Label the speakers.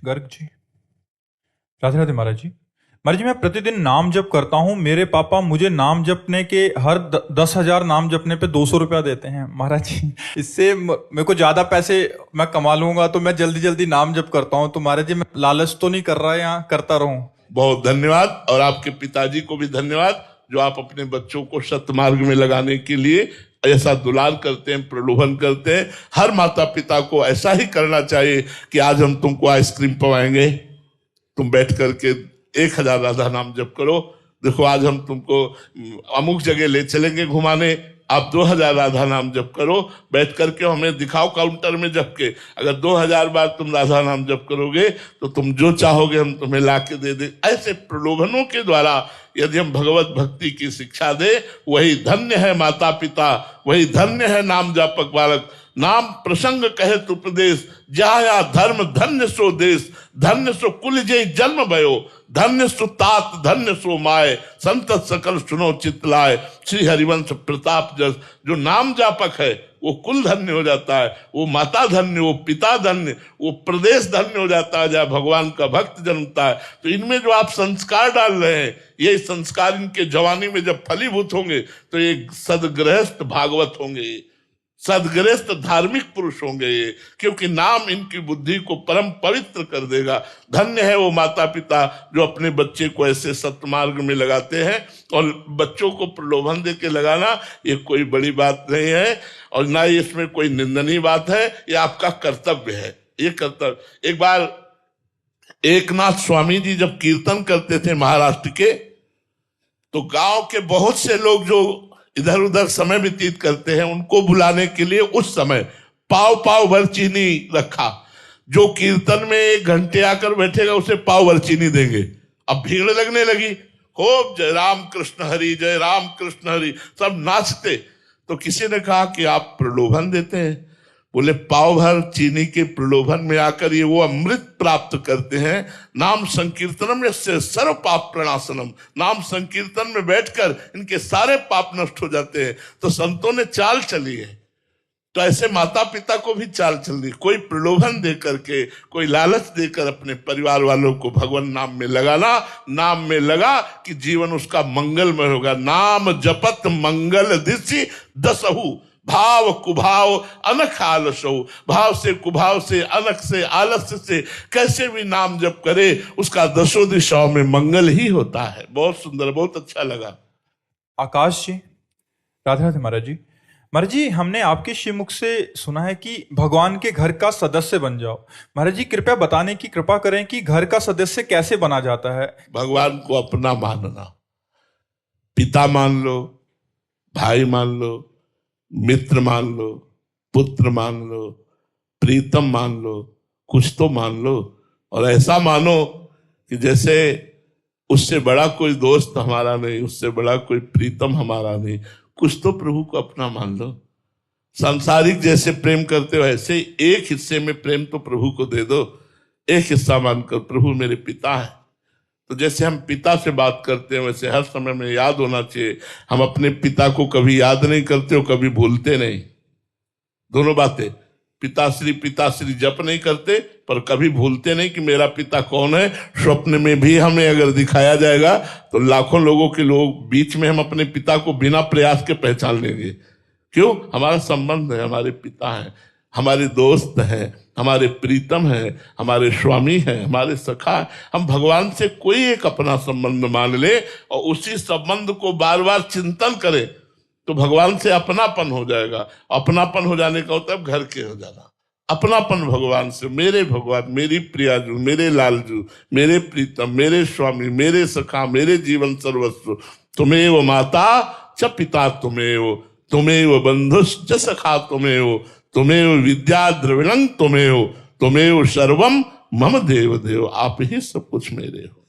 Speaker 1: गर्ग जी, राधे राधे महाराज जी। महाराज जी, मैं प्रतिदिन नाम जप करता हूँ। मेरे पापा मुझे नाम जपने के हर 10,000 नाम जपने पे 200 रुपया देते हैं महाराज जी। इससे मेरे को ज्यादा पैसे मैं कमा लूंगा तो मैं जल्दी जल्दी नाम जप करता हूँ। तो महाराज जी, मैं लालच तो नहीं कर रहा, यहाँ करता रहूं?
Speaker 2: बहुत धन्यवाद। और आपके पिताजी को भी धन्यवाद जो आप अपने बच्चों को सत्मार्ग में लगाने के लिए ऐसा दुलार करते हैं, प्रलोभन करते हैं। हर माता पिता को ऐसा ही करना चाहिए कि आज हम तुमको आइसक्रीम पवाएंगे, तुम बैठ करके 1000 राधा नाम जप करो। देखो आज हम तुमको अमुक जगह ले चलेंगे घुमाने, आप 2000 राधा नाम जप करो, बैठ करके हमें दिखाओ काउंटर में जप के। अगर 2000 बार तुम राधा नाम जप करोगे तो तुम जो चाहोगे हम तुम्हें ला के दे दे। ऐसे प्रलोभनों के द्वारा यदि हम भगवत भक्ति की शिक्षा दे, वही धन्य है माता पिता, वही धन्य है नाम जापक बालक। नाम प्रसंग कहे तु प्रदेश, जाया धर्म धन्य सो देश। धन्य सो कुल जय जन्म भयो, धन्य सो तात धन्य सो माय। संत सकल सुनो चितलाय, श्री हरिवंश प्रताप जस। जो नाम जापक है वो कुल धन्य हो जाता है, वो माता धन्य, वो पिता धन्य, वो प्रदेश धन्य हो जाता है जहाँ भगवान का भक्त जन्मता है। तो इनमें जो आप संस्कार डाल रहे हैं, ये संस्कार इनके जवानी में जब फलीभूत होंगे तो ये सदगृहस्थ भागवत होंगे, सदगृहस्थ धार्मिक पुरुष होंगे ये, क्योंकि नाम इनकी बुद्धि को परम पवित्र कर देगा। धन्य है वो माता पिता जो अपने बच्चे को ऐसे सत्मार्ग में लगाते हैं। और बच्चों को प्रलोभन दे के लगाना ये कोई बड़ी बात नहीं है और ना ही इसमें कोई निंदनीय बात है, ये आपका कर्तव्य है, ये कर्तव्य। एक बार एकनाथ स्वामी जी जब कीर्तन करते थे महाराष्ट्र के, तो गांव के बहुत से लोग जो इधर उधर समय व्यतीत करते हैं उनको बुलाने के लिए उस समय पाव पाव भर चीनी रखा। जो कीर्तन में 1 घंटे आकर बैठेगा उसे पाव भर चीनी देंगे। अब भीड़ लगने लगी, खूब जय राम कृष्ण हरि, जय राम कृष्ण हरि, सब नाचते। तो किसी ने कहा कि आप प्रलोभन देते हैं। बोले पाव भर चीनी के प्रलोभन में आकर ये वो अमृत प्राप्त करते हैं। नाम संकीर्तनम यस्य सर्व पाप प्रणाशनम, नाम संकीर्तन में बैठकर इनके सारे पाप नष्ट हो जाते हैं। तो संतों ने चाल चली है, तो ऐसे माता पिता को भी चाल चलनी। कोई प्रलोभन दे करके, कोई लालच देकर अपने परिवार वालों को भगवान नाम में लगाना, नाम में लगा कि जीवन उसका मंगलमय होगा। नाम जपत मंगल दिशि दसहु, भाव कुभाव अनख आलसो। भाव से, कुभाव से, अनख से, आलस्य से कैसे भी नाम जप करे उसका 10 दिशाओं में मंगल ही होता है। बहुत सुंदर, बहुत अच्छा लगा।
Speaker 1: आकाश जी, राधे राधे महाराज जी। महाराज जी, हमने आपके श्रीमुख से सुना है कि भगवान के घर का सदस्य बन जाओ। महाराज जी, कृपया बताने की कृपा करें कि घर का सदस्य कैसे बना जाता है?
Speaker 2: भगवान को अपना मानना, पिता मान लो, भाई मान लो, मित्र मान लो, पुत्र मान लो, प्रीतम मान लो, कुछ तो मान लो। और ऐसा मानो कि जैसे उससे बड़ा कोई दोस्त हमारा नहीं, उससे बड़ा कोई प्रीतम हमारा नहीं। कुछ तो प्रभु को अपना मान लो। सांसारिक जैसे प्रेम करते हो ऐसे एक हिस्से में प्रेम तो प्रभु को दे दो। एक हिस्सा मानकर प्रभु मेरे पिता है, तो जैसे हम पिता से बात करते हैं वैसे हर समय में याद होना चाहिए। हम अपने पिता को कभी याद नहीं करते हो, कभी भूलते नहीं। दोनों बातें, पिताश्री जप नहीं करते पर कभी भूलते नहीं कि मेरा पिता कौन है। स्वप्न में भी हमें अगर दिखाया जाएगा तो लाखों लोगों के लोग बीच में हम अपने पिता को बिना प्रयास के पहचान लेंगे। क्यों? हमारा संबंध है, हमारे पिता हैं, हमारे दोस्त हैं, हमारे प्रीतम हैं, हमारे स्वामी हैं, हमारे सखा हैं। हम भगवान से कोई एक अपना संबंध मान ले और उसी संबंध को बार बार चिंतन करें तो भगवान से अपनापन हो जाएगा। अपनापन हो जाने का होता है घर के हो जाना। अपनापन भगवान से, मेरे भगवान, मेरी प्रियाजू, मेरे लालजू, मेरे प्रीतम, मेरे स्वामी, मेरे सखा, मेरे जीवन सर्वस्व। तुम्हें माता च पिता, तुम्हें बंधुश्च सखा, तुम्हें विद्या द्रविणं, तुम्हें सर्वम मम देव देव। आप ही सब कुछ मेरे हो।